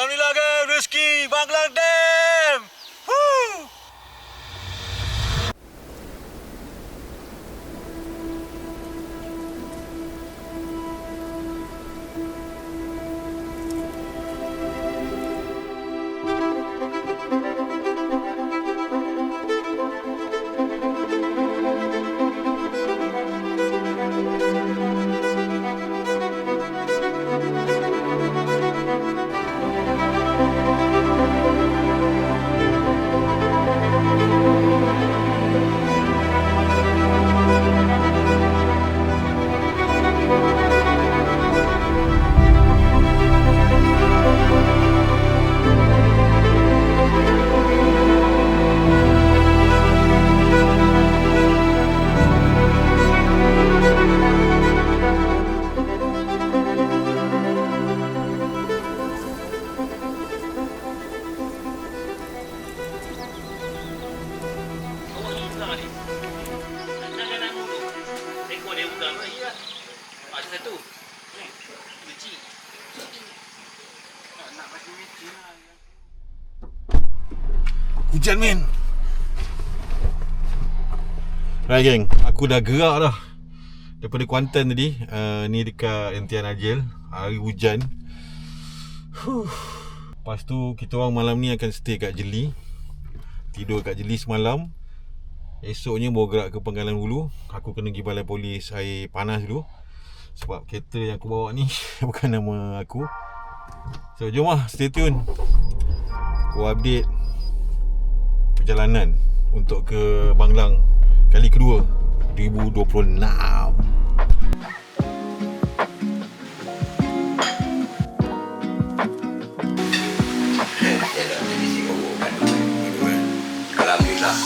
Alhamdulillah kan, rezeki Banglang Dam. Woo! Hujan men. Right geng, aku dah gerak dah daripada Kuantan tadi. Ni dekat MT Najil. Hari hujan. Lepas tu kita orang malam ni akan stay kat Jeli. Tidur kat Jeli semalam. Esoknya bawa gerak ke Pangkalan Hulu. Aku kena pergi balai polis air panas dulu. Sebab kereta yang aku bawa ni bukan nama aku. So jom lah, stay tune. Aku update perjalanan untuk ke Banglang kali kedua 2026. Alhamdulillah.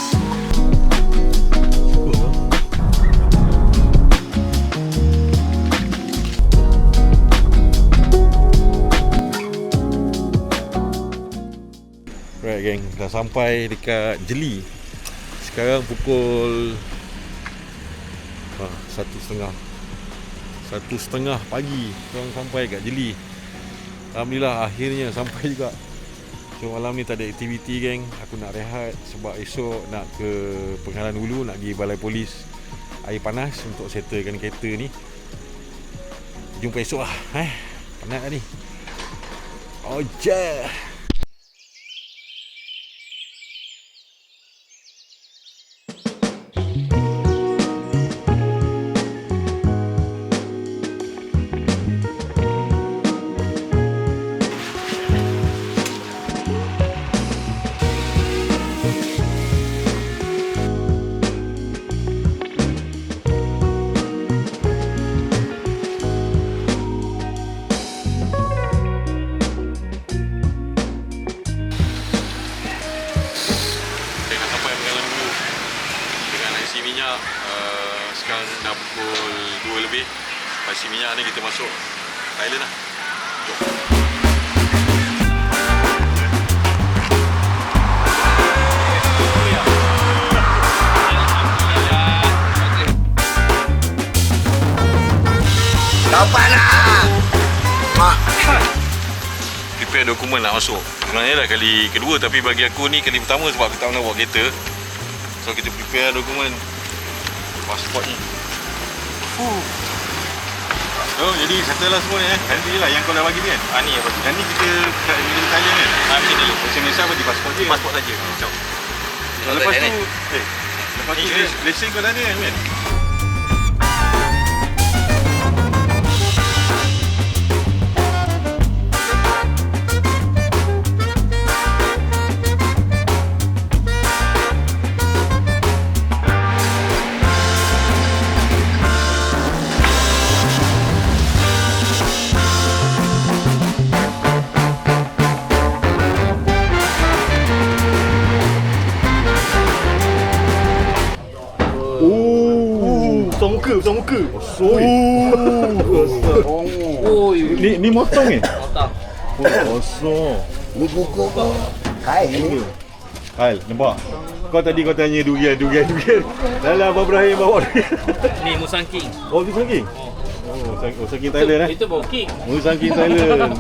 Right geng, dah sampai dekat Jeli. Sekarang pukul 1.30 pagi. Korang sampai kat Jeli. Alhamdulillah akhirnya sampai juga. So malam ni tak ada aktiviti geng. Aku nak rehat sebab esok nak ke Pangkalan Hulu, nak pergi balai polis air panas untuk settlekan kereta ni. Jumpa esok lah. Penat lah ni. Ojek. Minyak sekarang dah pukul 2 lebih. Pasi minyak ni kita masuk Thailand lah. Jom. Dapat lah. Prepare dokumen nak masuk. Sebenarnya dah kali kedua, tapi bagi aku ni kali pertama sebab aku tak pernah bawa kereta. So kita prepare dokumen pasport ni. Oh, jadi settle lah semua ni Nanti je lah yang kau dah bagi ni kan? Ni apa? Yang ni kita kat Immigration Thailand kan? Ni dulu. Macam Malaysia bagi pasport je. Pasport saja. Macam. Lepas tu, lepas tu lesen kau dah ada kan? Besar muka. Oh. Ni motong ni? Motong. Kosong. Ni buku apa? Kain ni. Al, nampak? Kau tadi kau tanya durian. Dah lah Abang Ibrahim bawa durian. Ni Musang King. Oh, Musang King? Oh, Musang King Thailand Itu bau king. Musang King Thailand.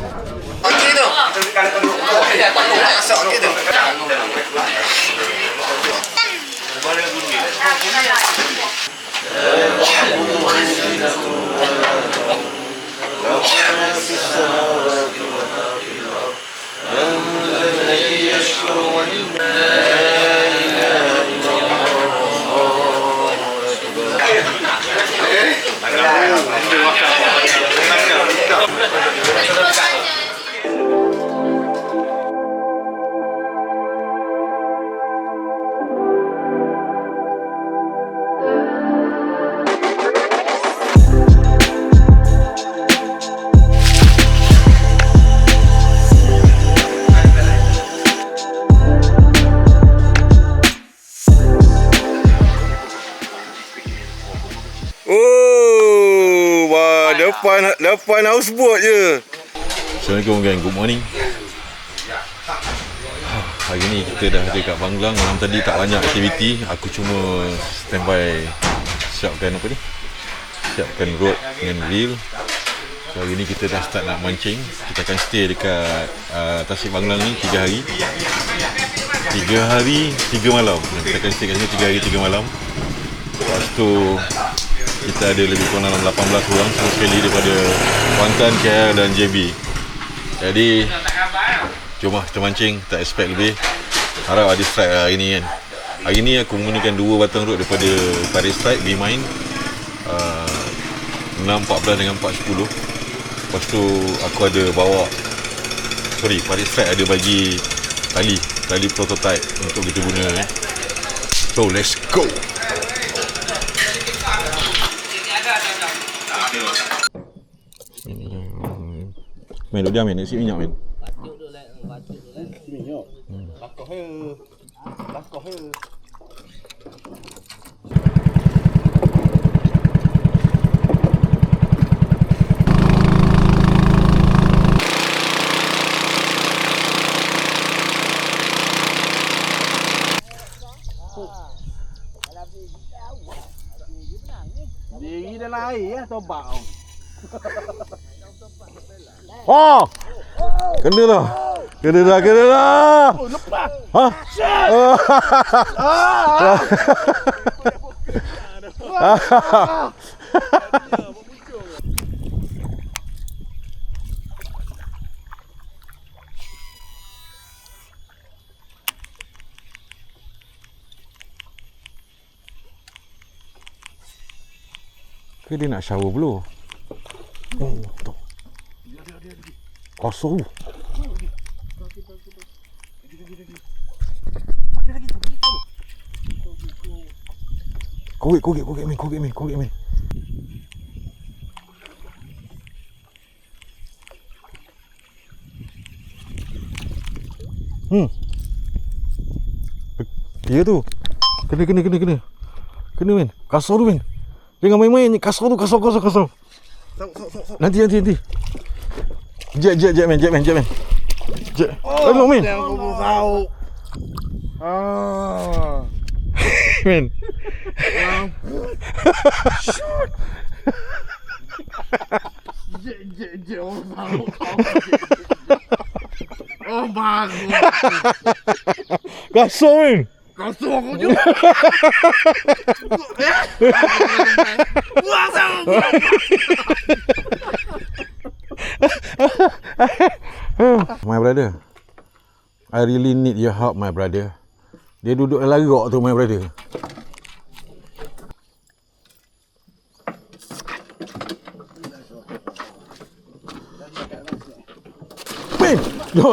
Okey tu. Kita sekarang dulu. Depan houseboat je. Assalamualaikum gang, good morning. Hari ni kita dah ada kat Banglang. Malam tadi tak banyak aktiviti. Aku cuma standby siapkan apa ni? Siapkan rod dengan reel. So hari ni kita dah start nak mancing. Kita akan stay dekat Tasik Banglang ni 3 hari. 3 hari 3 malam. Kita akan stay kat sini 3 hari 3 malam. Lepas tu kita ada lebih kurang dalam 18 orang semua sekali daripada Kuantan, KL dan JB. Jadi jom lah kita mancing. Tak expect lebih. Harap ada strike hari ni kan. Hari ni aku menggunakan 2 batang rod daripada Paris Strike Be Mine, 614 dengan 410. Lepas tu aku ada bawa Paris Strike ada bagi tali prototype untuk kita guna So let's go. Main duduk dia main, isi minyak main. Minyak. Lakoh he. Diri dalam air ya, tobak. Oh! Kena dah. Oh, lepas. Ha? Ke dia nak shower belum? Oh, betul. Kosong. Kogek main. Ya tu. Kena main. Kasar tu main. Jangan main-main. Kasar tu. Nanti. Jet main. Jet. Aduh main. Aku tahu. Main. Jet orang tahu kau. Oh bagus. Kasar main. Kasar aku juga. Buang sama. My brother, I really need your help, my brother. Dia duduk dalam larok tu, my brother. Ben! No.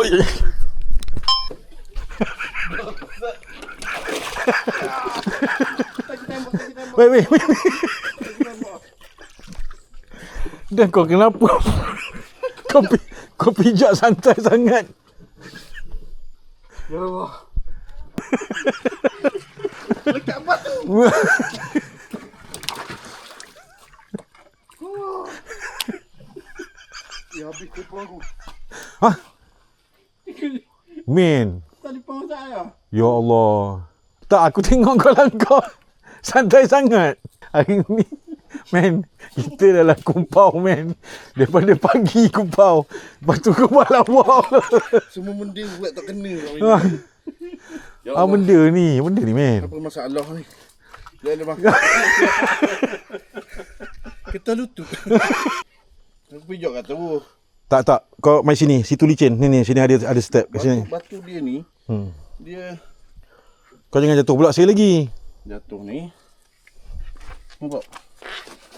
Wait. Dan kau kenapa? Kau pijak santai sangat. Ya Allah. Lekat batu. Ya habis kupang aku. Hah? Min. Tadi pang saya. Ya Allah. Tak, aku tengok kau santai sangat. Hari ni, man, kita dalam kumpau, man. Daripada pagi kumpau. Lepas tu kau malam wow. Semua benda buat tak kena. Ya benda ni, man. Apa masalah ni? Dia ada bang. Kita lutut. Aku pijak kat tu. Tak. Kau mai sini. Situ licin. Ni, sini ada step kat sini. Batu dia ni. Dia Kau jangan jatuh pula sekali lagi. jatuh ni. Nampak?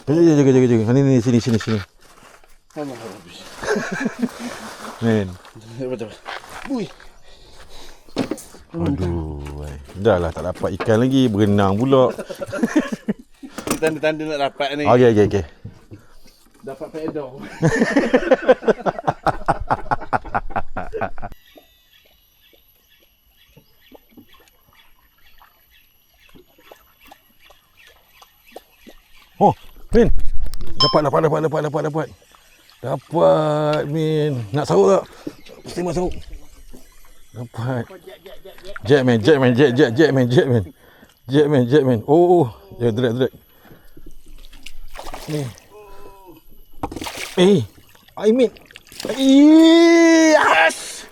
Jaga. Ni, sini. Sama habis. Man. Betul. Bui. Aduh. Dah lah tak dapat ikan lagi. Berenang pula. Tanda-tanda nak dapat ni. Okey. Dapat pedal. Oh, Min. Dapat. Dapat, Min. Nak sahur tak? Mesti nak sahur. Dapat. Jet, man. Oh. Ya, drag. Ni. Min. Yes!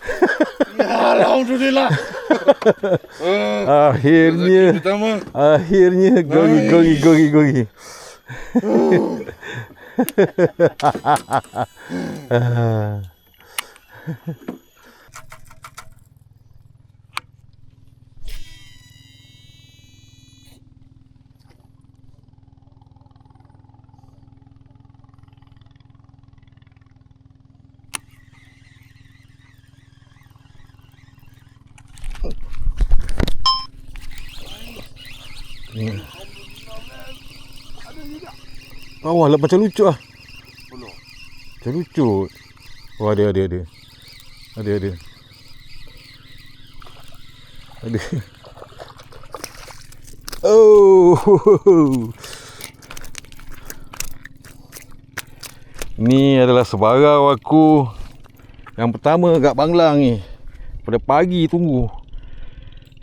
Alhamdulillah. Akhirnya gogi. Wah, macam lucu ah. Macam lucu. Oh, ada. Oh. Ni adalah sebarau aku yang pertama kat Banglang ni. Pada pagi tunggu.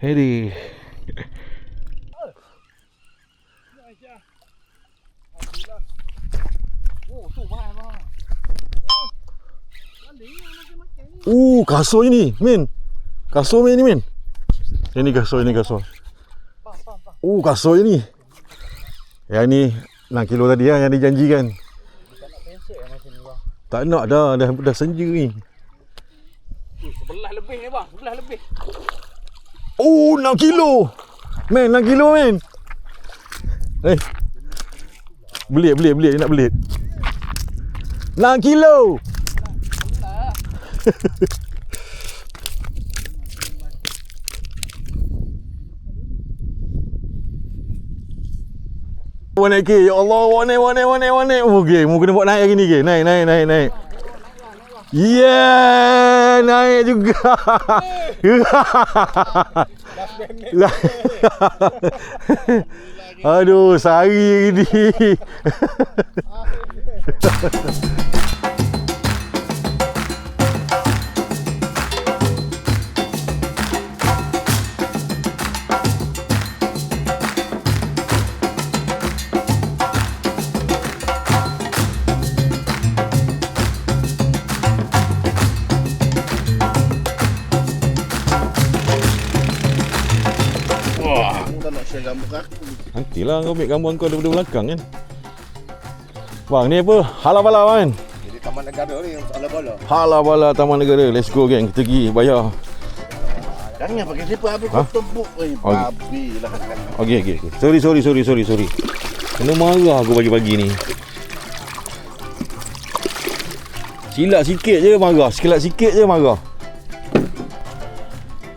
Hei. Kasur ni, Min. Kasur ni, Min. Ini kasur. Kasur ni. Yang ni 6 kilo tadi yang dijanjikan. Tak nak dah senja ni. Sebelah lebih ni bang, sebelah lebih. 6 kilo. Men, 6 kilo, men. Belit, nak belit. 6 kilo. Naik ke, ya Allah, naik. Okey, mu kena buat naik lagi ni ke. Naik. Yeah, naik juga. Aduh, sehari ni. Nantilah kau ambil gambar kau daripada belakang kan. Bang, ni apa? Hala-bala kan? Jadi Taman Negara ni hala-bala. Hala-bala Taman Negara. Let's go geng, kita pergi bayar. Jangan pakai siapa habis kau tebuk. Babi lah. Okey. Sorry. Kena marah aku pagi-pagi ni. Silap sikit je marah.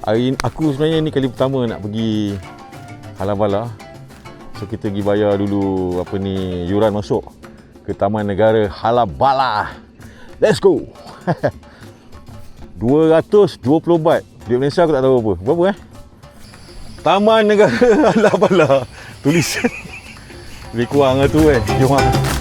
Hari aku sebenarnya ni kali pertama nak pergi Hala-bala. So kita pergi bayar dulu yuran masuk ke Taman Negara Hala-bala. Let's go. 220 baht. Duit Malaysia aku tak tahu apa. Berapa Taman Negara Hala-bala. Tulisan lebih kurang lah tu Jom lah.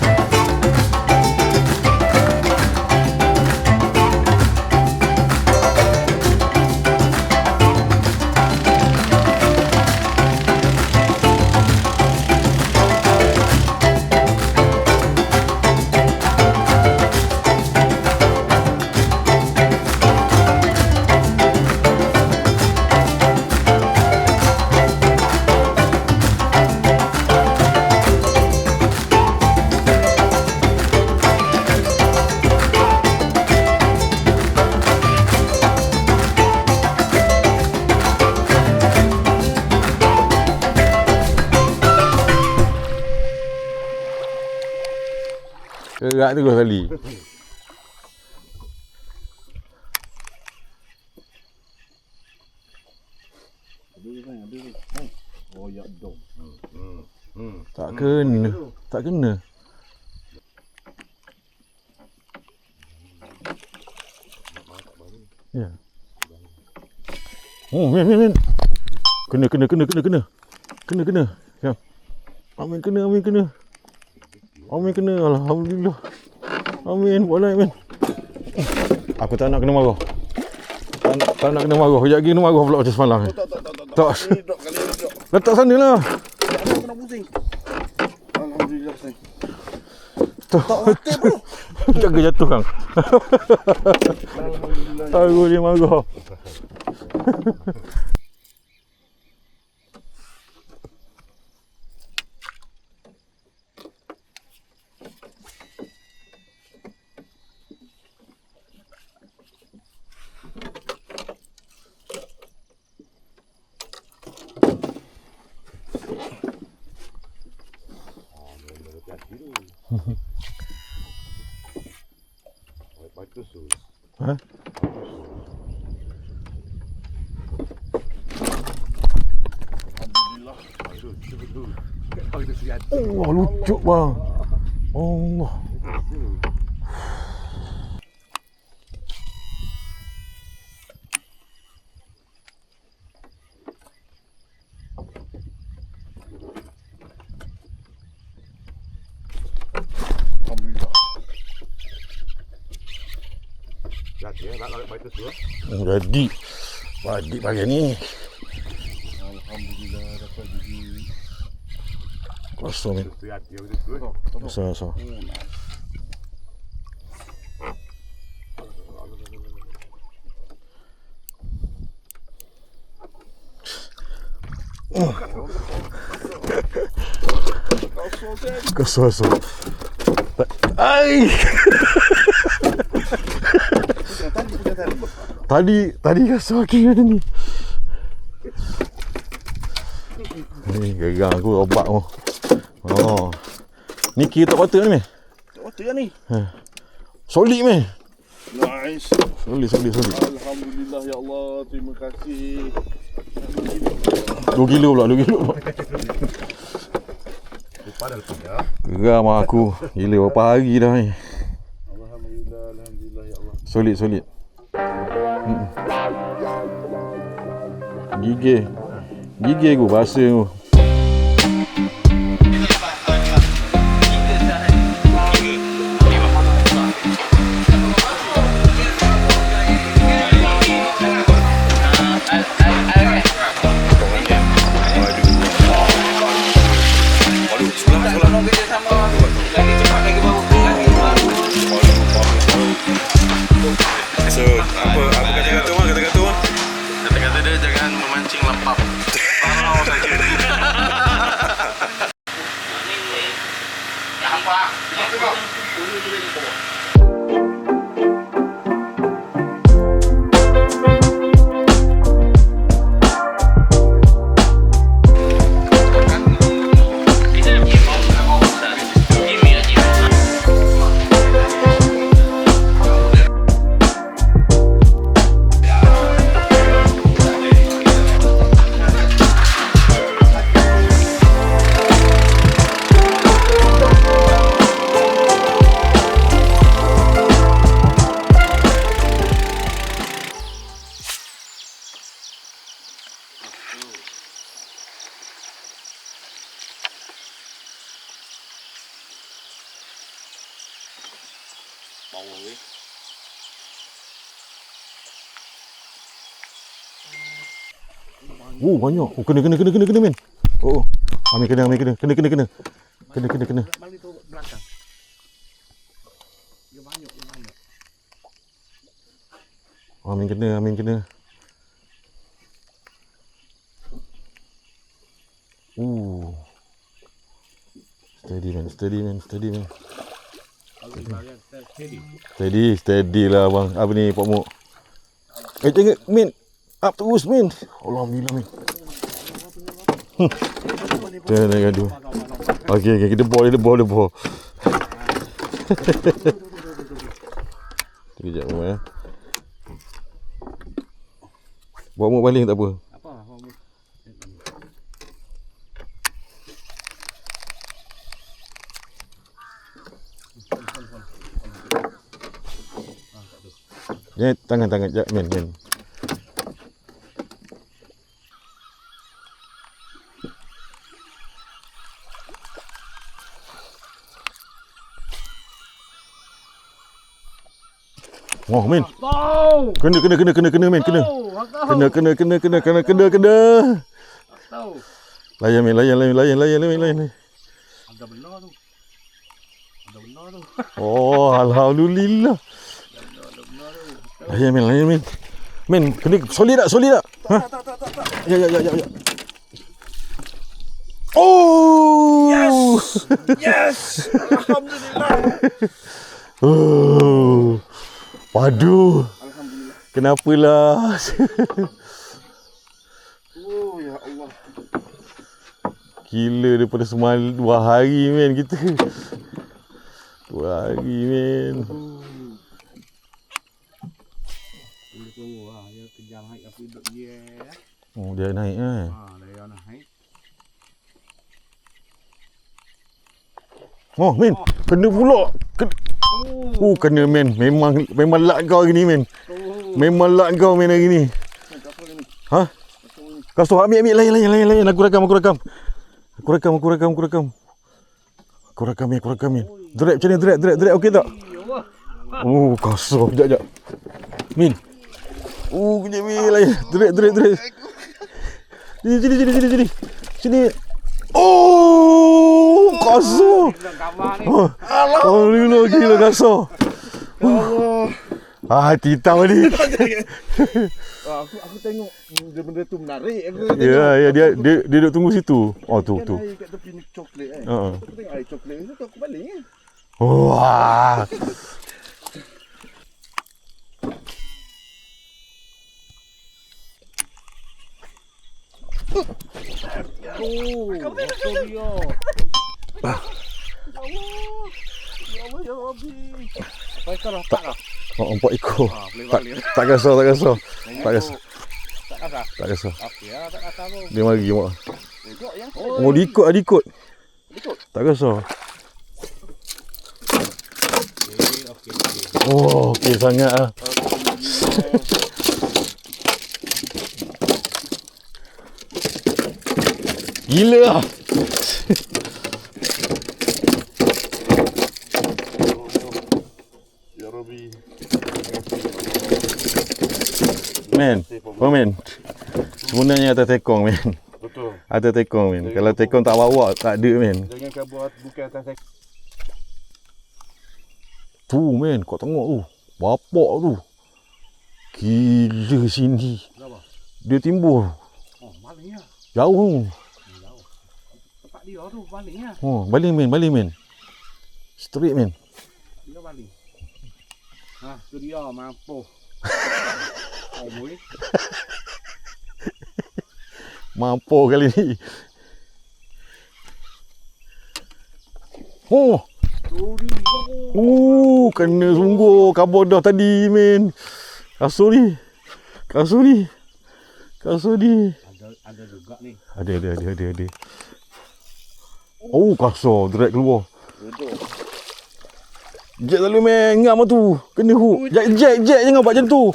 Gerak terus kali. Oh ya dong. Tak kena. Ya. Oh, men. Kena. Ya. Amin kena. Alhamdulillah. Amin, buat naik Min. Aku tak nak kena marah. Tak nak kena marah. Sekejap lagi kena marah pula macam semalam. Tak. Ni dok kali ni dok. Letak sana lah. Aku nak pusing. Alhamdulillah sayang. Tak hotel bro. Jaga jatuh kang. Aku dia marah. Ha? Allah lucu bang. Allah. Jadi adik pagi ni. Alhamdulillah dapat jadi. Kosong ni. So. Kosong. Ai. Tadi kasar kira ni. Ni gegang aku obat tu. Oh. Ni kira tak patut ni. Tak patut ya ni. Solid meh. Nice. Solid. Alhamdulillah ya Allah, terima kasih. 2 kilo pula. Geram aku. Gila berapa hari dah ni. Alhamdulillah ya Allah. Solid. Gigi aku bahasa tu. So, apa kata-kata orang? Kata-kata dia jangan memancing lampap. Parau saja. Ya hampa. Oh banyak. Oh kena men. Oh. Amin kena. Kena. Balik tu belakang. Dia banyak. Amin kena. Steady man. Steady lah bang. Apa ni Pak Mok? Jangan min. Up terus min. Alhamdulillah min. Jangan gaduh. Okey, kita ball. Sekejap ya. Bawa Mok balik tak apa. Ya, tangan jap men. Oh, men. Tahu. Kena men, kena. Kena. Tahu. Layan men. Ada benar tu. Oh, alhamdulillah. Layan men. Men, kena solid tak? Ha? Tak. Ya. Oh! Yes. Alhamdulillah. Oh. Padu. Alhamdulillah. Kenapalah? Oh ya Allah. Gila daripada semalam 2 hari men kita. 2 hari men. Boleh tunggu lah. Dia kejar naik tapi duduk dia. Oh, dia naik eh. Dia naik. Oh men, kena pula. Kena men. Memang lat kau hari ni men. Memang lat kau men hari ni. Ha? Kasut ambil layan. Aku rakam. Drag macam ni, drag okey tak? Oh, kasut. Sekejap. Min. Kejap min layan. Drag. Sini. Oh, kasut. Alhamdulillah gila kasut. Hati tahu ni. Aku tengok benda tu menarik. Ya, dia duduk tunggu situ. Oh, tu. Air kat tepi ni coklat kan. Ha. Aku tengok air coklat tu aku balik kan. Wah. Itu dia. Ya Rabbi. Apa itu dah tak lah? Oh, 4 ekor. Boleh Tak balik. tak kasar. Tak kata. Tak kasar. Okey lah, tak kata pun. Dia mari mak. Tengok ya. Oh, diikut. Tak kasar. Okey. Oh, okey sangat ah. Gila lah. Ya Rabbi. Men. Sebenarnya atas tekong men. Betul. Atas tekong men. Kalau tekong tak bawa tak ada men. Jangan kau buat bukan atas Tu men, kau tengok tu. Bapak tu. Gila sini. Kenapa? Dia timbul. Oh, malingnya. Jauh tu. Tempat dia tu malingnya. Oh, baling men. Straight men. Dia maling. Tu dia mampu. Oh, boy. Mampu kali ni. Oh. Kena sungguh kabur dah tadi men. Kasut ni. Ada juga ni. Ada. Oh, kasut drag keluar. Betul. Jack selalu men, ngam tu. Kena hook. Jack jangan buat macam tu.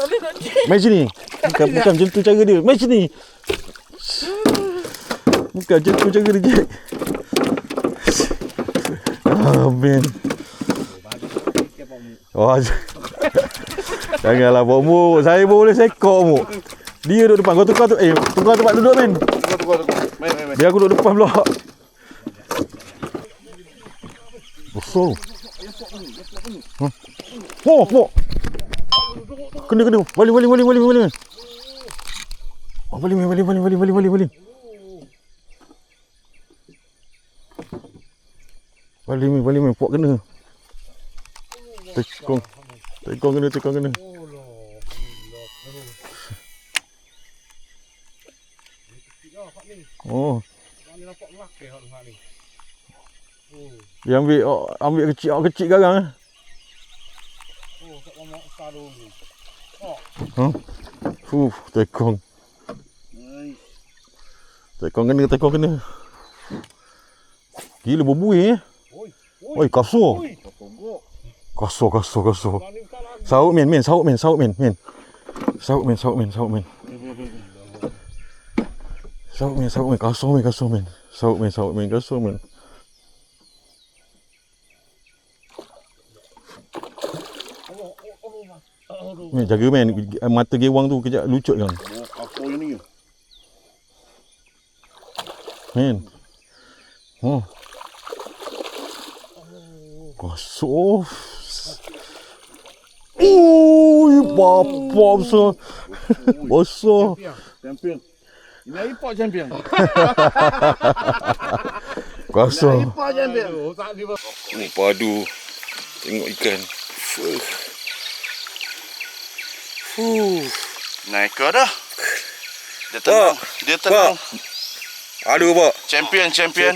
Main sini. Bukan macam tu cara dia. Main sini. Bukan macam tu cara dia, Jack. Men. Oh, janganlah bawa muk. Saya boleh sekok muk. Dia duduk depan. Kau tukar tu. Tukar tempat duduk men. Tukar. Main. Biar aku duduk depan pula. Besar. Oh, pok. Kena. Balik. Oh, balik. Balik, pok kena. Tekong kena. Oh. Ni nampak melakeh hak ni. Dia ambil kecil garang eh. Tak lama besar dulu. Tekong. Tekong kena. Gila berbuih eh. Oi, kasut. Kasut. Saut men. Saut men. Kasut men. Jaga man, mata gewang tu kejap lucut kan. Aku ni. Man. Oh. Kosong. Ui, bapa besar. Besar. Champion. Ini air pot champion. Kosong. Pot champion. Ni padu. Tengok ikan. Naik ke dah. Dia tenang. Dia tenang. Padu pak. Champion.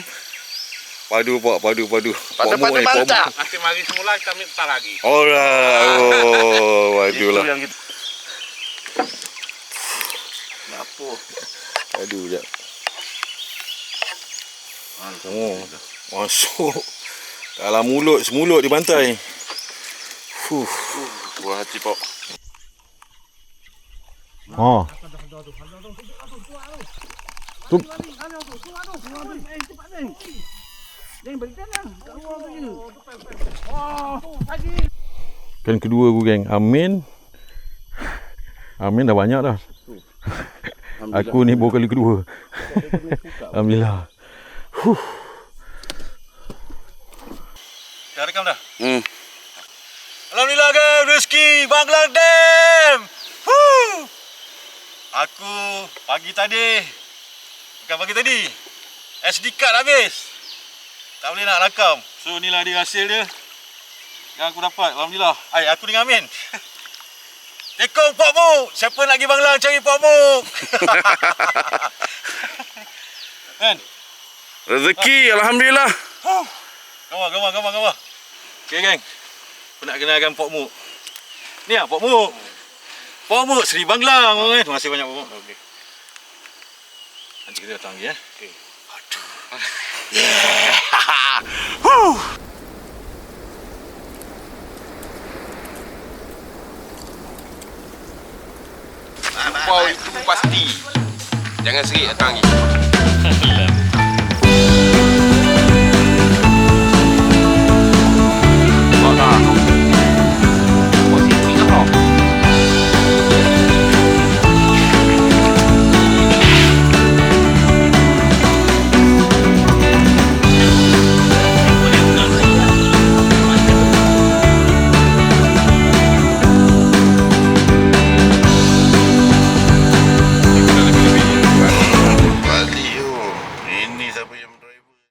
Padu pak, padu. Pada mantap. Nanti mari semula kita minta lagi. Alright. Oh, padu Itu lah. yang kita. Kenapa? Padu jap. Oh, masuk dalam mulut, semulut di pantai. Buah hati pak. Ha. Tu kan kedua aku geng. Amin dah banyak dah. Aku ni baru kali kedua. Alhamdulillah. Dah rekam dah? Alhamdulillah guys, rezeki Banglang Dam. Aku pagi tadi, SD card habis. Tak boleh nak rakam. So inilah dia hasil dia yang aku dapat. Alhamdulillah. Aku dengan Amin. Tekong Pak Muk. Siapa nak pergi Banglang cari Pak Muk? Kan? Rezeki, alhamdulillah. Gambar. Okay geng. Aku nak kenalkan Pak Muk. Ni lah Pak Muk. Pak Muk Seri Banglang. Terima kasih banyak Pak Muk. Okay. Nanti kita datang lagi ya. Okay. Aduh. Yeah. Kau itu pasti. Jangan serik datang lagi.